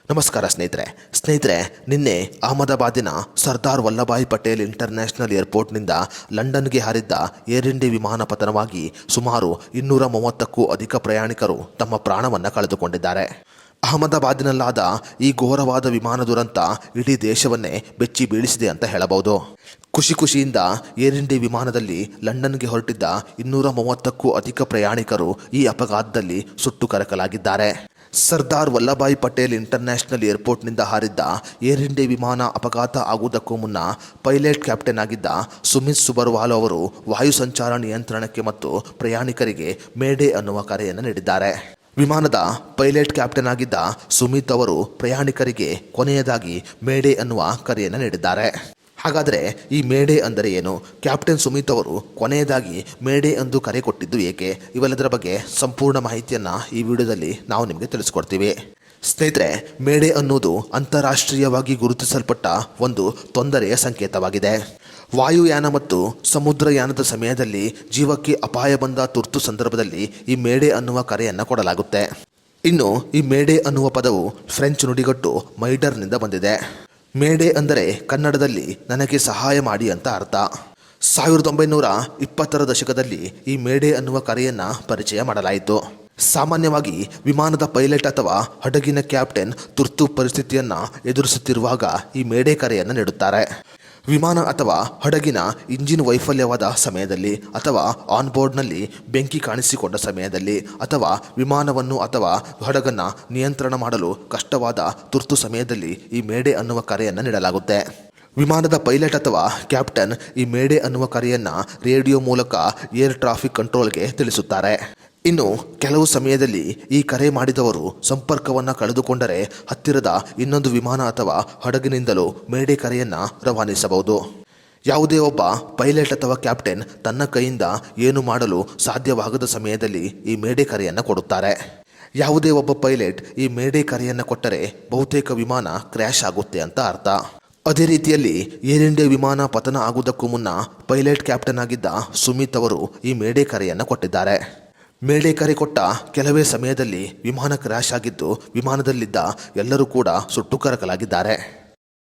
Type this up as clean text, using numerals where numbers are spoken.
ನಮಸ್ಕಾರ ಸ್ನೇಹಿತರೆ ನಿನ್ನೆ ಅಹಮದಾಬಾದಿನ ಸರ್ದಾರ್ ವಲ್ಲಭಾಯ್ ಪಟೇಲ್ ಇಂಟರ್ನ್ಯಾಷನಲ್ ಏರ್ಪೋರ್ಟ್ನಿಂದ ಲಂಡನ್ಗೆ ಹಾರಿದ್ದ ಏರ್ ಇಂಡಿಯಾ ವಿಮಾನ ಪತನವಾಗಿ ಸುಮಾರು 230ಕ್ಕೂ ಅಧಿಕ ಪ್ರಯಾಣಿಕರು ತಮ್ಮ ಪ್ರಾಣವನ್ನು ಕಳೆದುಕೊಂಡಿದ್ದಾರೆ. ಅಹಮದಾಬಾದಿನಲ್ಲಾದ ಈ ಘೋರವಾದ ವಿಮಾನ ದುರಂತ ಇಡೀ ದೇಶವನ್ನೇ ಬೆಚ್ಚಿ ಬೀಳಿಸಿದೆ ಅಂತ ಹೇಳಬಹುದು. ಖುಷಿಯಿಂದ ಏರ್ ಇಂಡಿಯಾ ವಿಮಾನದಲ್ಲಿ ಲಂಡನ್ಗೆ ಹೊರಟಿದ್ದ 230ಕ್ಕೂ ಅಧಿಕ ಪ್ರಯಾಣಿಕರು ಈ ಅಪಘಾತದಲ್ಲಿ ಸುಟ್ಟು ಕರಕಲಾಗಿದ್ದಾರೆ. ಸರ್ದಾರ್ ವಲ್ಲಭಾಯ್ ಪಟೇಲ್ ಇಂಟರ್ನ್ಯಾಷನಲ್ ಏರ್ಪೋರ್ಟ್ನಿಂದ ಹಾರಿದ್ದ ಏರ್ ಇಂಡಿಯಾ ವಿಮಾನ ಅಪಘಾತ ಆಗುವುದಕ್ಕೂ ಮುನ್ನ ಪೈಲಟ್ ಕ್ಯಾಪ್ಟನ್ ಆಗಿದ್ದ ಸುಮಿತ್ ಸುಬರ್ವಾಲ್ ಅವರು ವಾಯು ಸಂಚಾರ ನಿಯಂತ್ರಣಕ್ಕೆ ಮತ್ತು ಪ್ರಯಾಣಿಕರಿಗೆ ಮೇಡೇ ಅನ್ನುವ ಕರೆಯನ್ನು ನೀಡಿದ್ದಾರೆ. ವಿಮಾನದ ಪೈಲಟ್ ಕ್ಯಾಪ್ಟನ್ ಆಗಿದ್ದ ಸುಮಿತ್ ಅವರು ಪ್ರಯಾಣಿಕರಿಗೆ ಕೊನೆಯದಾಗಿ ಮೇಡೇ ಅನ್ನುವ ಕರೆಯನ್ನು ನೀಡಿದ್ದಾರೆ. ಹಾಗಾದರೆ ಈ ಮೇಡೇ ಅಂದರೆ ಏನು? ಕ್ಯಾಪ್ಟನ್ ಸುಮಿತ್ ಅವರು ಕೊನೆಯದಾಗಿ ಮೇಡೇ ಎಂದು ಕರೆ ಕೊಟ್ಟಿದ್ದು ಏಕೆ? ಇವೆಲ್ಲದರ ಬಗ್ಗೆ ಸಂಪೂರ್ಣ ಮಾಹಿತಿಯನ್ನು ಈ ವಿಡಿಯೋದಲ್ಲಿ ನಾವು ನಿಮಗೆ ತಿಳಿಸ್ಕೊಡ್ತೀವಿ. ಸ್ನೇಹಿತರೆ, ಮೇಡೇ ಅನ್ನೋದು ಅಂತಾರಾಷ್ಟ್ರೀಯವಾಗಿ ಗುರುತಿಸಲ್ಪಟ್ಟ ಒಂದು ತೊಂದರೆಯ ಸಂಕೇತವಾಗಿದೆ. ವಾಯುಯಾನ ಮತ್ತು ಸಮುದ್ರಯಾನದ ಸಮಯದಲ್ಲಿ ಜೀವಕ್ಕೆ ಅಪಾಯ ಬಂದ ತುರ್ತು ಸಂದರ್ಭದಲ್ಲಿ ಈ ಮೇಡೇ ಅನ್ನುವ ಕರೆಯನ್ನು ಕೊಡಲಾಗುತ್ತೆ. ಇನ್ನು ಈ ಮೇಡೇ ಅನ್ನುವ ಪದವು ಫ್ರೆಂಚ್ ನುಡಿಗಟ್ಟು ಮೈಡರ್ನಿಂದ ಬಂದಿದೆ. ಮೇಡೇ ಅಂದರೆ ಕನ್ನಡದಲ್ಲಿ ನನಗೆ ಸಹಾಯ ಮಾಡಿ ಅಂತ ಅರ್ಥ. 1920ರ ದಶಕದಲ್ಲಿ ಈ ಮೇಡೇ ಅನ್ನುವ ಕರೆಯನ್ನು ಪರಿಚಯ ಮಾಡಲಾಯಿತು. ಸಾಮಾನ್ಯವಾಗಿ ವಿಮಾನದ ಪೈಲಟ್ ಅಥವಾ ಹಡಗಿನ ಕ್ಯಾಪ್ಟನ್ ತುರ್ತು ಪರಿಸ್ಥಿತಿಯನ್ನು ಎದುರಿಸುತ್ತಿರುವಾಗ ಈ ಮೇಡೇ ಕರೆಯನ್ನು ನೀಡುತ್ತಾರೆ. ವಿಮಾನ ಅಥವಾ ಹಡಗಿನ ಇಂಜಿನ್ ವೈಫಲ್ಯವಾದ ಸಮಯದಲ್ಲಿ, ಅಥವಾ ಆನ್ಬೋರ್ಡ್ನಲ್ಲಿ ಬೆಂಕಿ ಕಾಣಿಸಿಕೊಂಡ ಸಮಯದಲ್ಲಿ, ಅಥವಾ ವಿಮಾನವನ್ನು ಅಥವಾ ಹಡಗನ್ನು ನಿಯಂತ್ರಣ ಮಾಡಲು ಕಷ್ಟವಾದ ತುರ್ತು ಸಮಯದಲ್ಲಿ ಈ ಮೇಡೇ ಅನ್ನುವ ಕರೆಯನ್ನು ನೀಡಲಾಗುತ್ತೆ. ವಿಮಾನದ ಪೈಲಟ್ ಅಥವಾ ಕ್ಯಾಪ್ಟನ್ ಈ ಮೇಡೇ ಅನ್ನುವ ಕರೆಯನ್ನು ರೇಡಿಯೋ ಮೂಲಕ ಏರ್ ಟ್ರಾಫಿಕ್ ಕಂಟ್ರೋಲ್ಗೆ ತಿಳಿಸುತ್ತಾರೆ. ಇನ್ನು ಕೆಲವು ಸಮಯದಲ್ಲಿ ಈ ಕರೆ ಮಾಡಿದವರು ಸಂಪರ್ಕವನ್ನು ಕಳೆದುಕೊಂಡರೆ ಹತ್ತಿರದ ಇನ್ನೊಂದು ವಿಮಾನ ಅಥವಾ ಹಡಗಿನಿಂದಲೂ ಮೇಡೇ ಕರೆಯನ್ನು ರವಾನಿಸಬಹುದು. ಯಾವುದೇ ಒಬ್ಬ ಪೈಲಟ್ ಅಥವಾ ಕ್ಯಾಪ್ಟನ್ ತನ್ನ ಕೈಯಿಂದ ಏನು ಮಾಡಲು ಸಾಧ್ಯವಾಗದ ಸಮಯದಲ್ಲಿ ಈ ಮೇಡೇ ಕರೆಯನ್ನು ಕೊಡುತ್ತಾರೆ. ಯಾವುದೇ ಒಬ್ಬ ಪೈಲಟ್ ಈ ಮೇಡೇ ಕರೆಯನ್ನು ಕೊಟ್ಟರೆ ಬಹುತೇಕ ವಿಮಾನ ಕ್ರ್ಯಾಶ್ ಆಗುತ್ತೆ ಅಂತ ಅರ್ಥ. ಅದೇ ರೀತಿಯಲ್ಲಿ ಏರ್ ಇಂಡಿಯಾ ವಿಮಾನ ಪತನ ಆಗುವುದಕ್ಕೂ ಮುನ್ನ ಪೈಲಟ್ ಕ್ಯಾಪ್ಟನ್ ಆಗಿದ್ದ ಸುಮಿತ್ ಅವರು ಈ ಮೇಡೇ ಕರೆಯನ್ನು ಕೊಟ್ಟಿದ್ದಾರೆ. ಮೇಡೇ ಕರೆ ಕೊಟ್ಟ ಕೆಲವೇ ಸಮಯದಲ್ಲಿ ವಿಮಾನ ಕ್ರ್ಯಾಶ್ ಆಗಿದ್ದು ವಿಮಾನದಲ್ಲಿದ್ದ ಎಲ್ಲರೂ ಕೂಡ ಸುಟ್ಟು ಕರಕಲಾಗಿದ್ದಾರೆ.